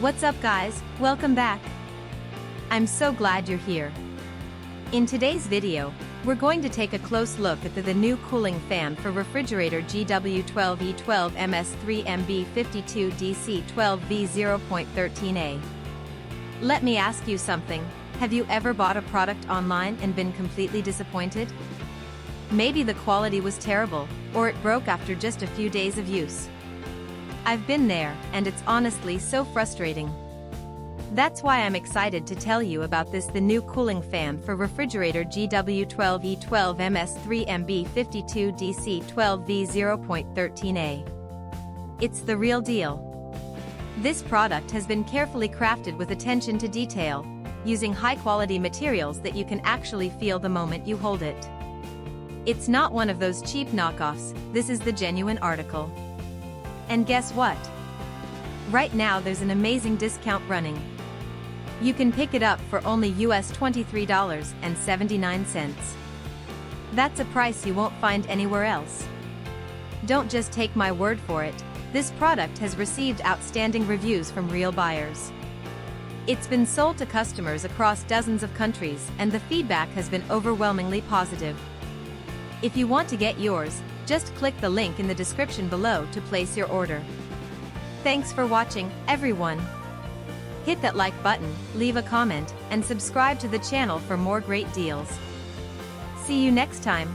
What's up guys, welcome back. I'm so glad you're here. In today's video, we're going to take a close look at the new cooling fan for Refrigerator GW12E12MS3MB-52 DC12V 0.13A. Let me ask you something, have you ever bought a product online and been completely disappointed? Maybe the quality was terrible, or it broke after just a few days of use. I've been there, and it's honestly so frustrating. That's why I'm excited to tell you about the new cooling fan for Refrigerator GW12E12MS3MB-52 DC12V 0.13A. It's the real deal. This product has been carefully crafted with attention to detail, using high-quality materials that you can actually feel the moment you hold it. It's not one of those cheap knockoffs, this is the genuine article. And guess what? Right now there's an amazing discount running. You can pick it up for only US $23.79. That's a price you won't find anywhere else. Don't just take my word for it, this product has received outstanding reviews from real buyers. It's been sold to customers across dozens of countries, and the feedback has been overwhelmingly positive. If you want to get yours, just click the link in the description below to place your order. Thanks for watching, everyone. Hit that like button, leave a comment, and subscribe to the channel for more great deals. See you next time.